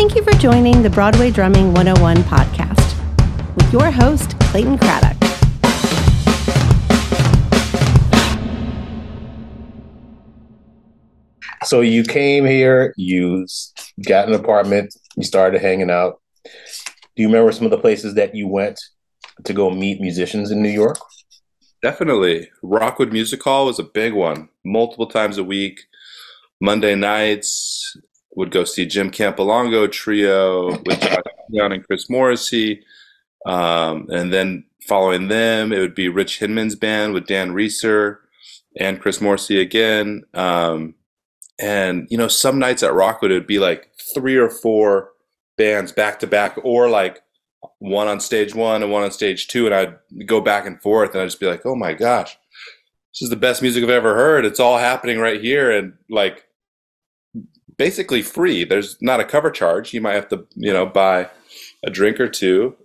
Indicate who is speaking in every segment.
Speaker 1: Thank you for joining the Broadway Drumming 101 podcast with your host, Clayton Craddock.
Speaker 2: So you came here, you got an apartment, you started hanging out. Do you remember some of the places that you went to go meet musicians in New York?
Speaker 3: Definitely. Rockwood Music Hall was a big one. Multiple times a week. Monday nights, would go see Jim Campolongo Trio with Josh Young and Chris Morrissey. And then following them, it would be Rich Hinman's band with Dan Reeser and Chris Morrissey again. And, you know, some nights at Rockwood, it would be like 3 or 4 bands back to back, or like one on stage 1 and one on stage 2. And I'd go back and forth and I'd just be like, oh my gosh, this is the best music I've ever heard. It's all happening right here. And like basically free. There's not a cover charge. You might have to, you know, buy a drink or two,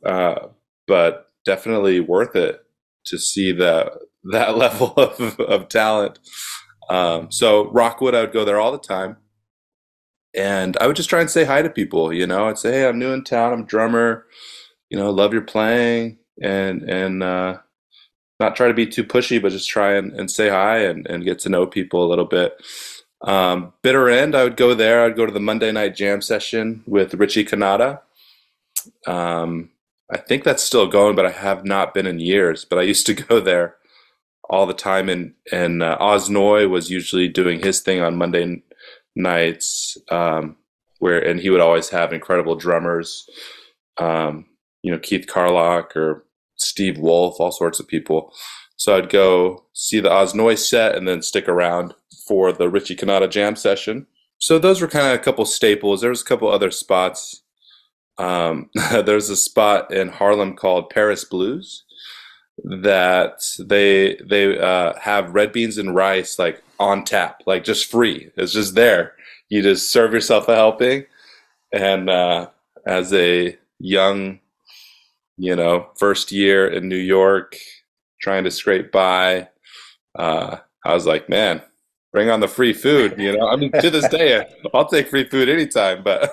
Speaker 3: but definitely worth it to see that level of talent. So Rockwood, I would go there all the time, and I would just try and say hi to people. You know, I'd say, hey, I'm new in town. I'm a drummer. You know, love your playing, and not try to be too pushy, but just try and say hi and get to know people a little bit. Bitter End, I would go there. I'd go to the Monday night jam session with Richie Cannata. I think that's still going, but I have not been in years. But I used to go there all the time, and Oz Noy was usually doing his thing on Monday nights, and he would always have incredible drummers, you know, Keith Carlock or Steve Wolf, all sorts of people. So I'd go see the Oz Noy set and then stick around for the Richie Cannata jam session. So those were kind of a couple staples. There was a couple other spots. There's a spot in Harlem called Paris Blues that they have red beans and rice like on tap, like just free. It's just there. You just serve yourself a helping. And as a young, you know, first year in New York, trying to scrape by, I was like, man, bring on the free food. You know, I mean, to this day, I'll take free food anytime. But